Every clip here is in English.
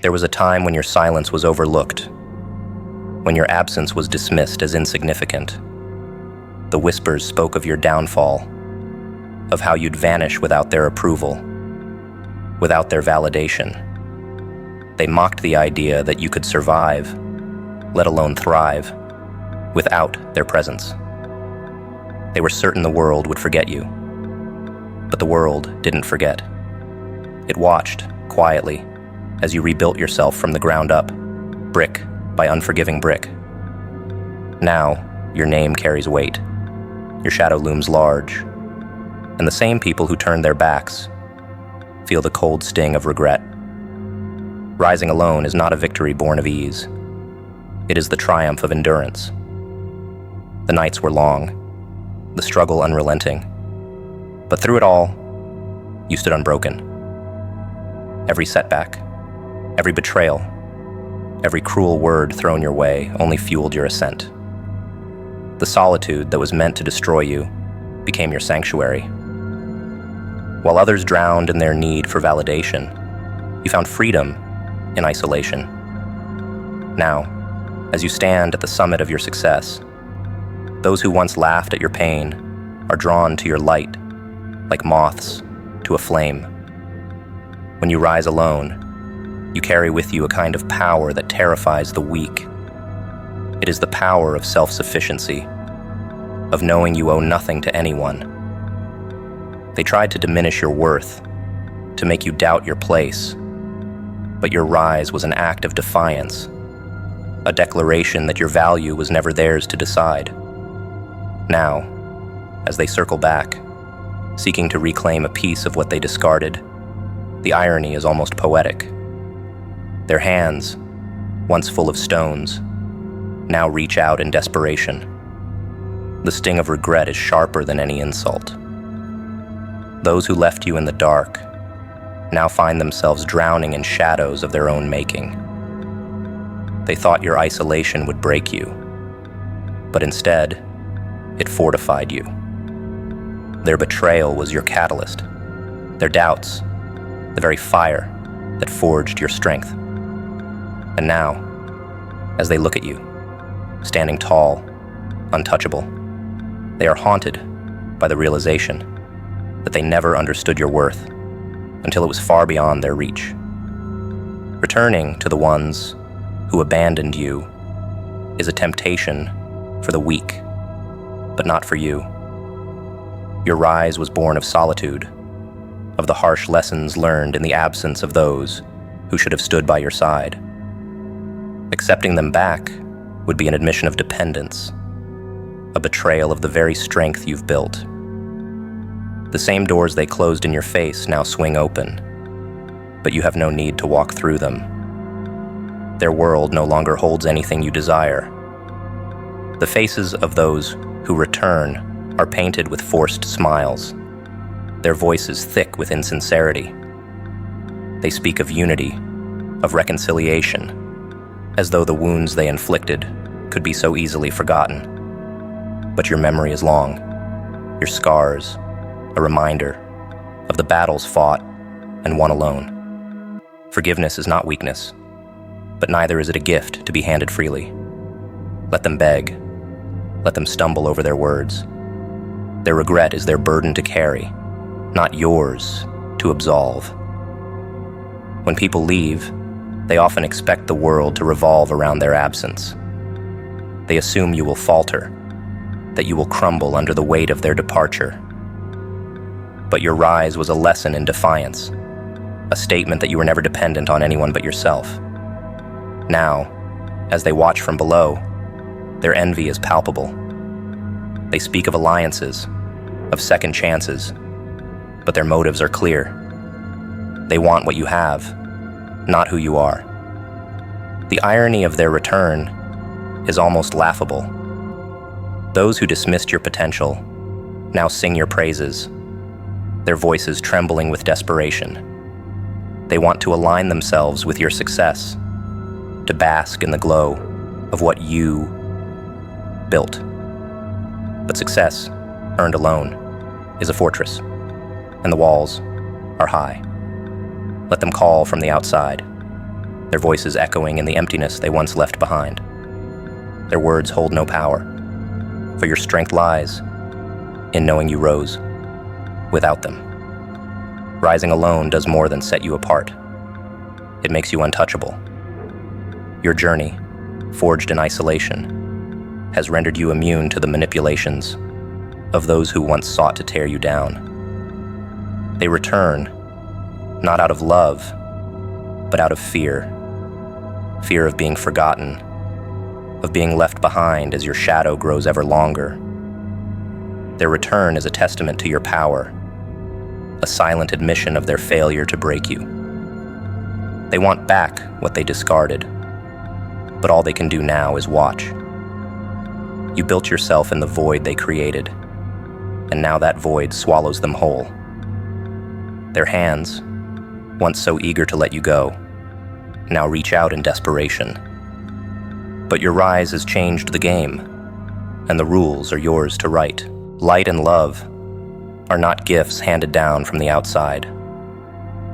There was a time when your silence was overlooked, when your absence was dismissed as insignificant. The whispers spoke of your downfall, of how you'd vanish without their approval, without their validation. They mocked the idea that you could survive, let alone thrive, without their presence. They were certain the world would forget you, but the world didn't forget. It watched, quietly, as you rebuilt yourself from the ground up, brick by unforgiving brick. Now, your name carries weight. Your shadow looms large, and the same people who turned their backs feel the cold sting of regret. Rising alone is not a victory born of ease. It is the triumph of endurance. The nights were long, the struggle unrelenting, but through it all, you stood unbroken. Every setback, every betrayal, every cruel word thrown your way only fueled your ascent. The solitude that was meant to destroy you became your sanctuary. While others drowned in their need for validation, you found freedom in isolation. Now, as you stand at the summit of your success, those who once laughed at your pain are drawn to your light, like moths to a flame. When you rise alone, you carry with you a kind of power that terrifies the weak. It is the power of self-sufficiency, of knowing you owe nothing to anyone. They tried to diminish your worth, to make you doubt your place, but your rise was an act of defiance, a declaration that your value was never theirs to decide. Now, as they circle back, seeking to reclaim a piece of what they discarded, the irony is almost poetic. Their hands, once full of stones, now reach out in desperation. The sting of regret is sharper than any insult. Those who left you in the dark now find themselves drowning in shadows of their own making. They thought your isolation would break you, but instead, it fortified you. Their betrayal was your catalyst, their doubts, the very fire that forged your strength. And now, as they look at you, standing tall, untouchable, they are haunted by the realization that they never understood your worth until it was far beyond their reach. Returning to the ones who abandoned you is a temptation for the weak, but not for you. Your rise was born of solitude, of the harsh lessons learned in the absence of those who should have stood by your side. Accepting them back would be an admission of dependence, a betrayal of the very strength you've built. The same doors they closed in your face now swing open, but you have no need to walk through them. Their world no longer holds anything you desire. The faces of those who return are painted with forced smiles, their voices thick with insincerity. They speak of unity, of reconciliation, as though the wounds they inflicted could be so easily forgotten. But your memory is long, your scars, a reminder of the battles fought and won alone. Forgiveness is not weakness, but neither is it a gift to be handed freely. Let them beg, let them stumble over their words. Their regret is their burden to carry, not yours to absolve. When people leave, they often expect the world to revolve around their absence. They assume you will falter, that you will crumble under the weight of their departure. But your rise was a lesson in defiance, a statement that you were never dependent on anyone but yourself. Now, as they watch from below, their envy is palpable. They speak of alliances, of second chances, but their motives are clear. They want what you have, not who you are. The irony of their return is almost laughable. Those who dismissed your potential now sing your praises, their voices trembling with desperation. They want to align themselves with your success, to bask in the glow of what you built. But success, earned alone, is a fortress, and the walls are high. Let them call from the outside. their voices echoing in the emptiness they once left behind. Their words hold no power, for your strength lies in knowing you rose without them. Rising alone does more than set you apart. It makes you untouchable. Your journey, forged in isolation, has rendered you immune to the manipulations of those who once sought to tear you down. They return, not out of love, but out of fear. Fear of being forgotten, of being left behind as your shadow grows ever longer. Their return is a testament to your power, a silent admission of their failure to break you. They want back what they discarded, but all they can do now is watch. You built yourself in the void they created, and now that void swallows them whole. Their hands, once so eager to let you go, now reach out in desperation. But your rise has changed the game, and the rules are yours to write. Light and love are not gifts handed down from the outside.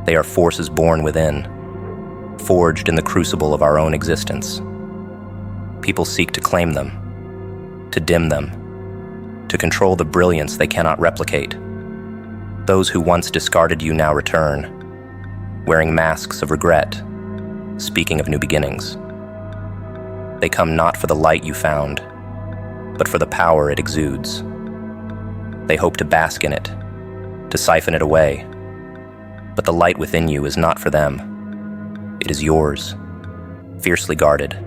They are forces born within, forged in the crucible of our own existence. People seek to claim them, to dim them, to control the brilliance they cannot replicate. Those who once discarded you now return, wearing masks of regret, speaking of new beginnings. They come not for the light you found, but for the power it exudes. They hope to bask in it, to siphon it away. But the light within you is not for them. It is yours, fiercely guarded,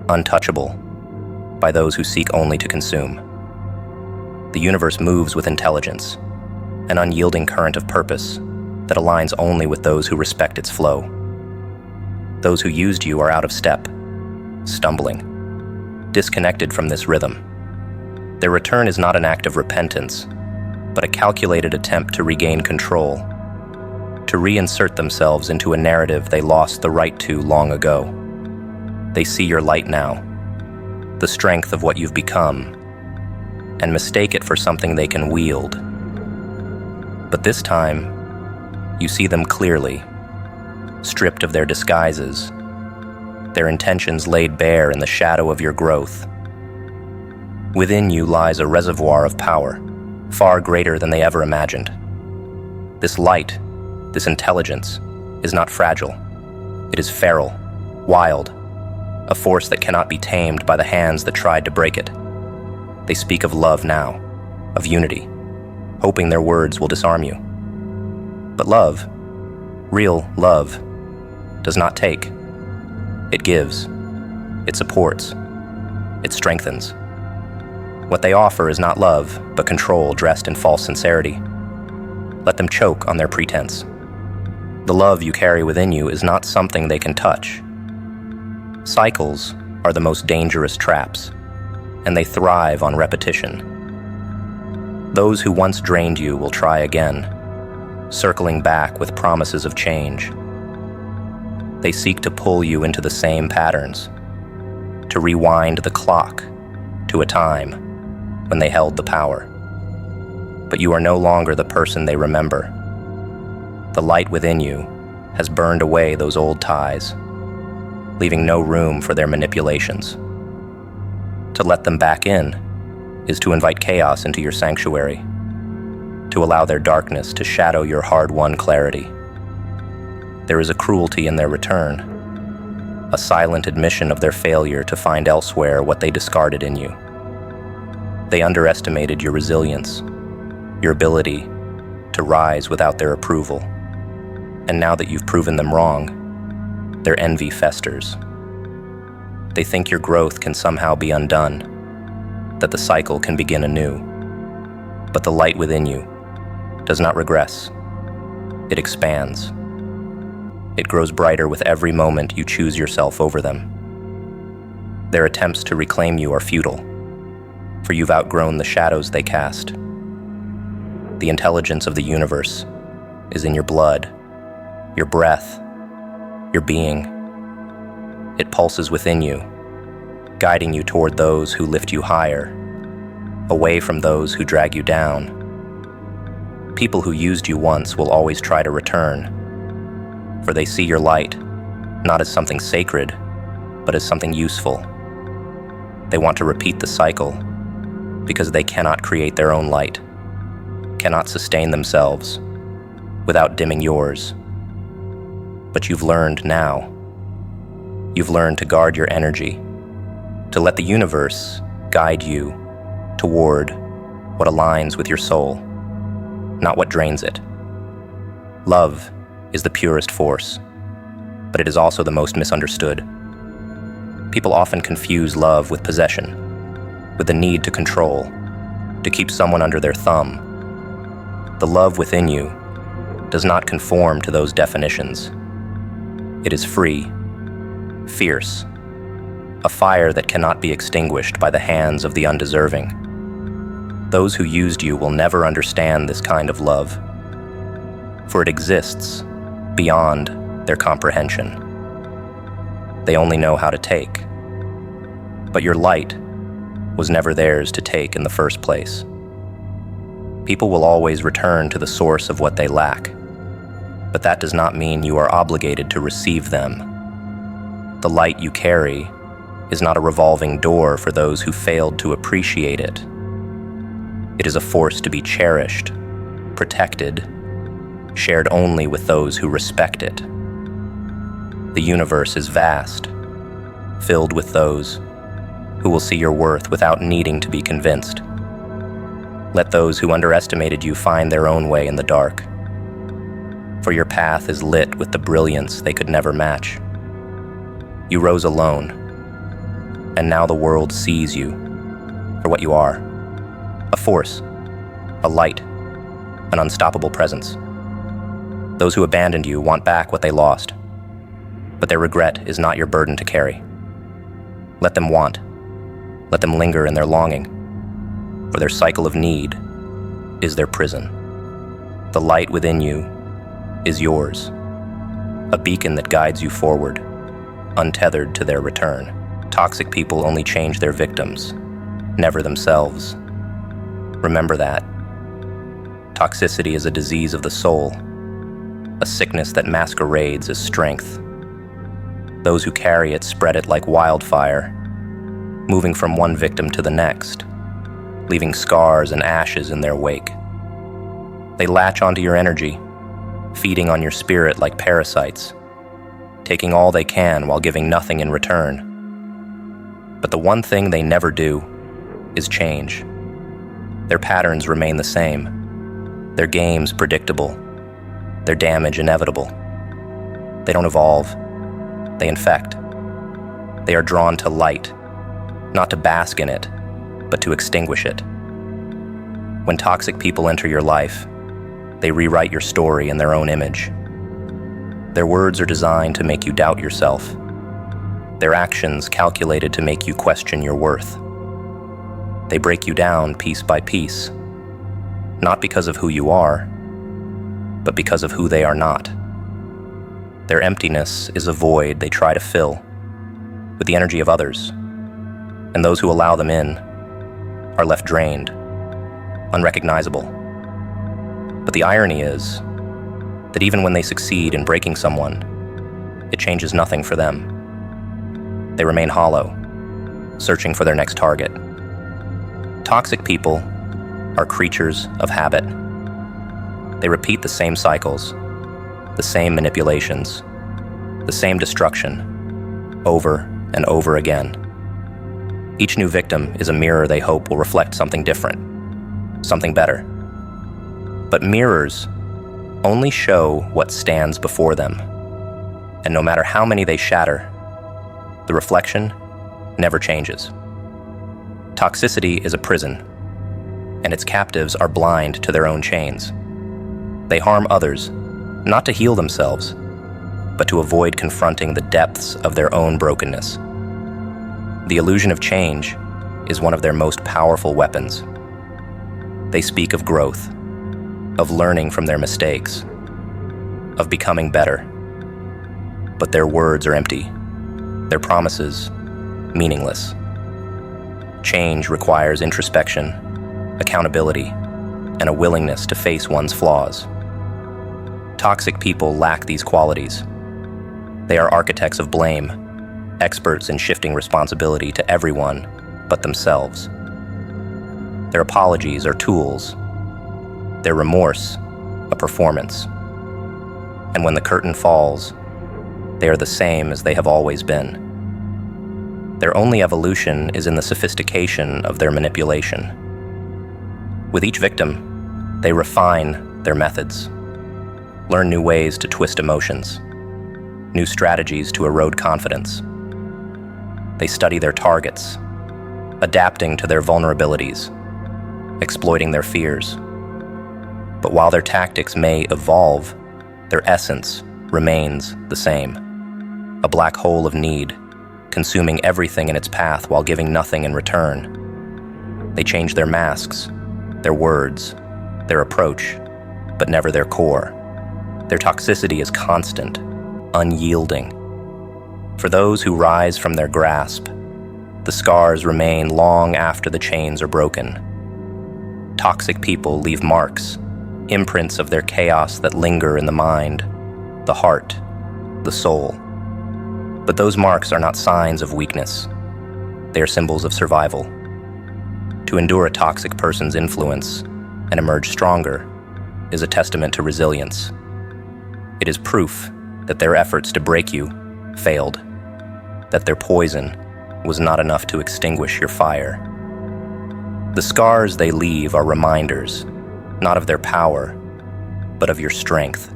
untouchable by those who seek only to consume. The universe moves with intelligence, an unyielding current of purpose that aligns only with those who respect its flow. Those who used you are out of step, stumbling, disconnected from this rhythm. Their return is not an act of repentance, but a calculated attempt to regain control, to reinsert themselves into a narrative they lost the right to long ago. They see your light now, the strength of what you've become, and mistake it for something they can wield. But this time, you see them clearly, stripped of their disguises, their intentions laid bare in the shadow of your growth. Within you lies a reservoir of power, far greater than they ever imagined. This light, this intelligence, is not fragile. It is feral, wild, a force that cannot be tamed by the hands that tried to break it. They speak of love now, of unity, hoping their words will disarm you. But love, real love, does not take. It gives. It supports. It strengthens. What they offer is not love, but control dressed in false sincerity. Let them choke on their pretense. The love you carry within you is not something they can touch. Cycles are the most dangerous traps, and they thrive on repetition. Those who once drained you will try again, circling back with promises of change. They seek to pull you into the same patterns, to rewind the clock to a time when they held the power. But you are no longer the person they remember. The light within you has burned away those old ties, leaving no room for their manipulations. To let them back in is to invite chaos into your sanctuary, to allow their darkness to shadow your hard-won clarity. There is a cruelty in their return, a silent admission of their failure to find elsewhere what they discarded in you. They underestimated your resilience, your ability to rise without their approval. And now that you've proven them wrong, their envy festers. They think your growth can somehow be undone, that the cycle can begin anew. But the light within you does not regress. It expands. It grows brighter with every moment you choose yourself over them. Their attempts to reclaim you are futile, for you've outgrown the shadows they cast. The intelligence of the universe is in your blood, your breath, your being. It pulses within you, guiding you toward those who lift you higher, away from those who drag you down. People who used you once will always try to return, for they see your light, not as something sacred, but as something useful. They want to repeat the cycle because they cannot create their own light, cannot sustain themselves without dimming yours. But you've learned now. You've learned to guard your energy, to let the universe guide you toward what aligns with your soul, not what drains it. Love is the purest force, but it is also the most misunderstood. People often confuse love with possession, with the need to control, to keep someone under their thumb. The love within you does not conform to those definitions. It is free, fierce, a fire that cannot be extinguished by the hands of the undeserving. Those who used you will never understand this kind of love, for it exists beyond their comprehension. They only know how to take. But your light was never theirs to take in the first place. People will always return to the source of what they lack, but that does not mean you are obligated to receive them. The light you carry is not a revolving door for those who failed to appreciate it. It is a force to be cherished, protected, shared only with those who respect it. The universe is vast, filled with those who will see your worth without needing to be convinced. Let those who underestimated you find their own way in the dark, for your path is lit with the brilliance they could never match. You rose alone, and now the world sees you for what you are: a force, a light, an unstoppable presence. Those who abandoned you want back what they lost, but their regret is not your burden to carry. Let them want. Let them linger in their longing, for their cycle of need is their prison. The light within you is yours, a beacon that guides you forward, untethered to their return. Toxic people only change their victims, never themselves. Remember that. Toxicity is a disease of the soul, a sickness that masquerades as strength. Those who carry it spread it like wildfire, moving from one victim to the next, leaving scars and ashes in their wake. They latch onto your energy, feeding on your spirit like parasites, taking all they can while giving nothing in return. But the one thing they never do is change. Their patterns remain the same, their games predictable, their damage inevitable. They don't evolve, they infect. They are drawn to light, not to bask in it, but to extinguish it. When toxic people enter your life, they rewrite your story in their own image. Their words are designed to make you doubt yourself. Their actions calculated to make you question your worth. They break you down piece by piece, not because of who you are, but because of who they are not. Their emptiness is a void they try to fill with the energy of others, and those who allow them in are left drained, unrecognizable. But the irony is that even when they succeed in breaking someone, it changes nothing for them. They remain hollow, searching for their next target. Toxic people are creatures of habit. They repeat the same cycles, the same manipulations, the same destruction, over and over again. Each new victim is a mirror they hope will reflect something different, something better. But mirrors only show what stands before them, and no matter how many they shatter, the reflection never changes. Toxicity is a prison, and its captives are blind to their own chains. They harm others, not to heal themselves, but to avoid confronting the depths of their own brokenness. The illusion of change is one of their most powerful weapons. They speak of growth, of learning from their mistakes, of becoming better. But their words are empty, their promises meaningless. Change requires introspection, accountability, and a willingness to face one's flaws. Toxic people lack these qualities. They are architects of blame, experts in shifting responsibility to everyone but themselves. Their apologies are tools, their remorse a performance. And when the curtain falls, they are the same as they have always been. Their only evolution is in the sophistication of their manipulation. With each victim, they refine their methods, learn new ways to twist emotions, new strategies to erode confidence. They study their targets, adapting to their vulnerabilities, exploiting their fears. But while their tactics may evolve, their essence remains the same. A black hole of need, consuming everything in its path while giving nothing in return. They change their masks, their words, their approach, but never their core. Their toxicity is constant, unyielding. For those who rise from their grasp, the scars remain long after the chains are broken. Toxic people leave marks, imprints of their chaos that linger in the mind, the heart, the soul. But those marks are not signs of weakness. They are symbols of survival. To endure a toxic person's influence and emerge stronger is a testament to resilience. It is proof that their efforts to break you failed, that their poison was not enough to extinguish your fire. The scars they leave are reminders, not of their power, but of your strength.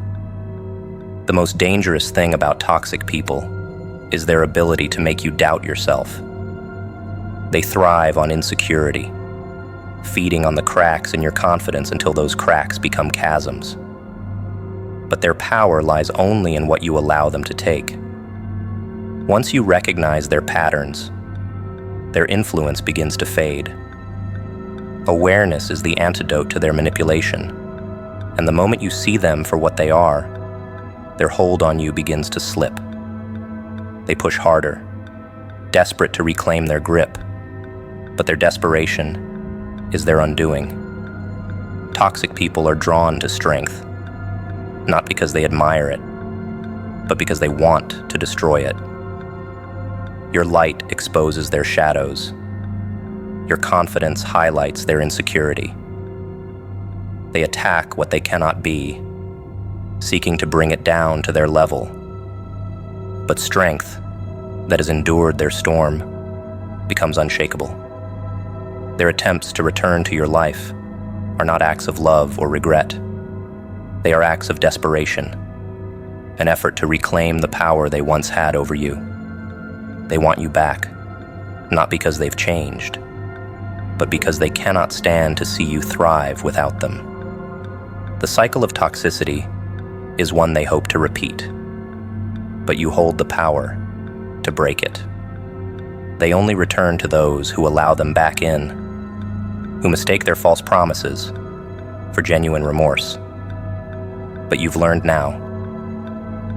The most dangerous thing about toxic people is their ability to make you doubt yourself. They thrive on insecurity, feeding on the cracks in your confidence until those cracks become chasms. But their power lies only in what you allow them to take. Once you recognize their patterns, their influence begins to fade. Awareness is the antidote to their manipulation, and the moment you see them for what they are, their hold on you begins to slip. They push harder, desperate to reclaim their grip, but their desperation is their undoing. Toxic people are drawn to strength, not because they admire it, but because they want to destroy it. Your light exposes their shadows. Your confidence highlights their insecurity. They attack what they cannot be, seeking to bring it down to their level. But strength that has endured their storm becomes unshakable. Their attempts to return to your life are not acts of love or regret. They are acts of desperation, an effort to reclaim the power they once had over you. They want you back, not because they've changed, but because they cannot stand to see you thrive without them. The cycle of toxicity is one they hope to repeat, but you hold the power to break it. They only return to those who allow them back in, who mistake their false promises for genuine remorse. But you've learned now.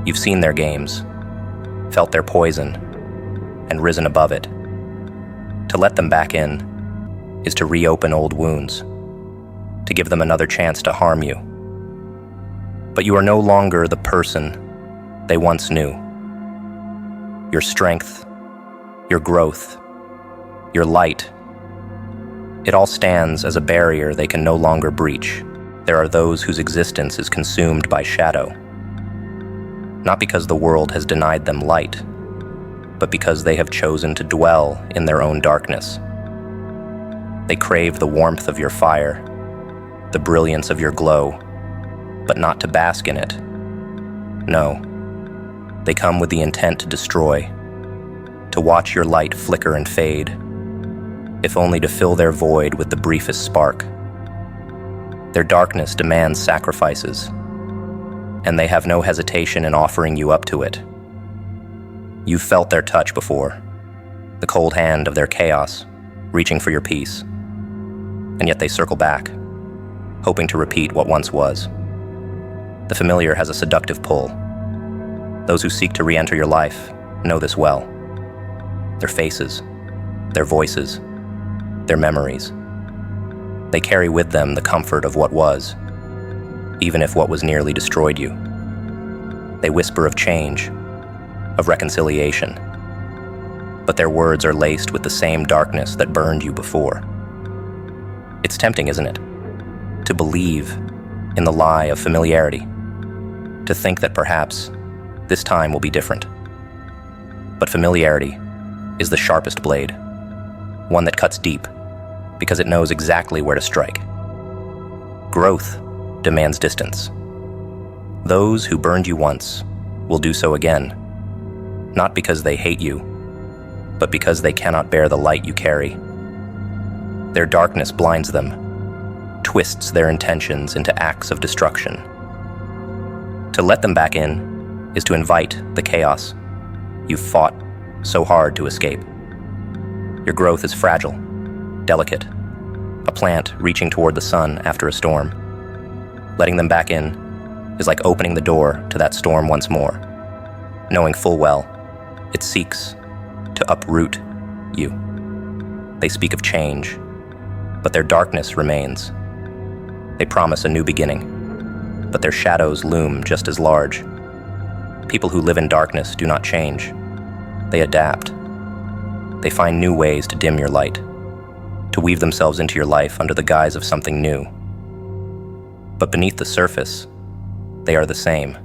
You've seen their games, felt their poison, and risen above it. To let them back in is to reopen old wounds, to give them another chance to harm you. But you are no longer the person they once knew. Your strength, your growth, your light, it all stands as a barrier they can no longer breach. There are those whose existence is consumed by shadow, not because the world has denied them light, but because they have chosen to dwell in their own darkness. They crave the warmth of your fire, the brilliance of your glow, but not to bask in it. No, they come with the intent to destroy, to watch your light flicker and fade, if only to fill their void with the briefest spark. Their darkness demands sacrifices, and they have no hesitation in offering you up to it. You've felt their touch before, the cold hand of their chaos, reaching for your peace. And yet they circle back, hoping to repeat what once was. The familiar has a seductive pull. Those who seek to re-enter your life know this well. Their faces, their voices, their memories. They carry with them the comfort of what was, even if what was nearly destroyed you. They whisper of change, of reconciliation. But their words are laced with the same darkness that burned you before. It's tempting, isn't it? To believe in the lie of familiarity, to think that perhaps this time will be different. But familiarity is the sharpest blade, one that cuts deep because it knows exactly where to strike. Growth demands distance. Those who burned you once will do so again, not because they hate you, but because they cannot bear the light you carry. Their darkness blinds them, twists their intentions into acts of destruction. To let them back in is to invite the chaos you've fought so hard to escape. Your growth is fragile, delicate, a plant reaching toward the sun after a storm. Letting them back in is like opening the door to that storm once more, knowing full well it seeks to uproot you. They speak of change, but their darkness remains. They promise a new beginning, but their shadows loom just as large. People who live in darkness do not change. They adapt. They find new ways to dim your light, to weave themselves into your life under the guise of something new. But beneath the surface, they are the same.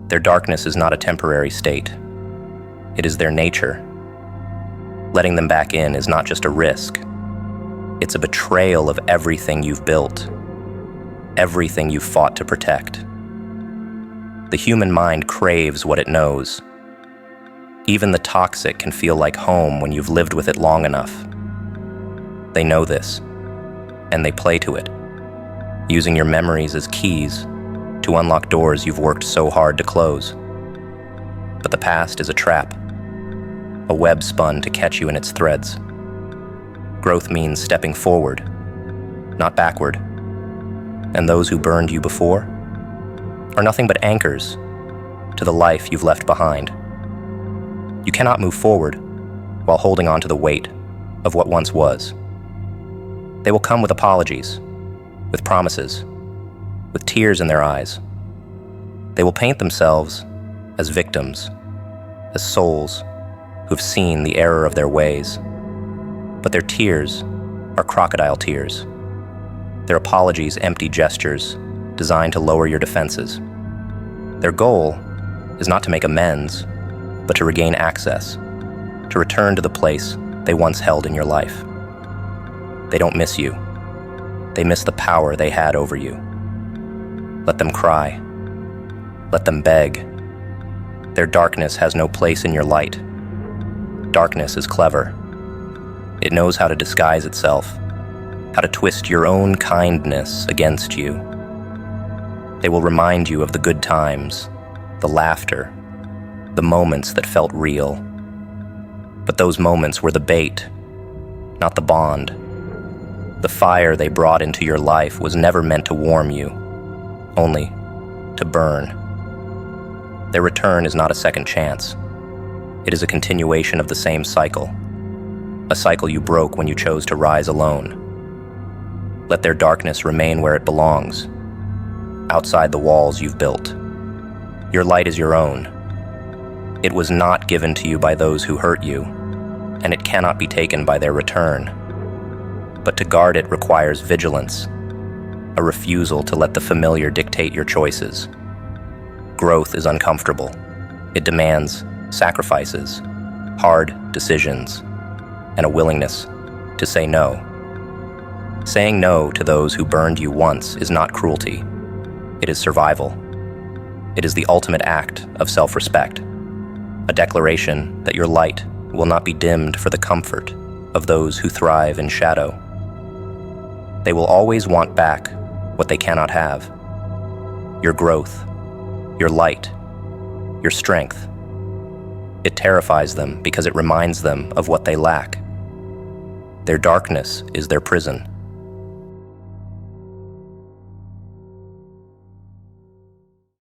Their darkness is not a temporary state. It is their nature. Letting them back in is not just a risk. It's a betrayal of everything you've built, everything you've fought to protect. The human mind craves what it knows. Even the toxic can feel like home when you've lived with it long enough. They know this, and they play to it, using your memories as keys to unlock doors you've worked so hard to close. But the past is a trap, a web spun to catch you in its threads. Growth means stepping forward, not backward. And those who burned you before are nothing but anchors to the life you've left behind. You cannot move forward while holding on to the weight of what once was. They will come with apologies, with promises, with tears in their eyes. They will paint themselves as victims, as souls who've seen the error of their ways. But their tears are crocodile tears. Their apologies empty gestures designed to lower your defenses. Their goal is not to make amends, but to regain access, to return to the place they once held in your life. They don't miss you. They miss the power they had over you. Let them cry. Let them beg. Their darkness has no place in your light. Darkness is clever. It knows how to disguise itself, how to twist your own kindness against you. They will remind you of the good times, the laughter, the moments that felt real. But those moments were the bait, not the bond. The fire they brought into your life was never meant to warm you, only to burn. Their return is not a second chance. It is a continuation of the same cycle, a cycle you broke when you chose to rise alone. Let their darkness remain where it belongs, outside the walls you've built. Your light is your own. It was not given to you by those who hurt you, and it cannot be taken by their return. But to guard it requires vigilance, a refusal to let the familiar dictate your choices. Growth is uncomfortable. It demands sacrifices, hard decisions, and a willingness to say no. Saying no to those who burned you once is not cruelty. It is survival. It is the ultimate act of self-respect, a declaration that your light will not be dimmed for the comfort of those who thrive in shadow. They will always want back what they cannot have: your growth, your light, your strength. It terrifies them because it reminds them of what they lack. Their darkness is their prison.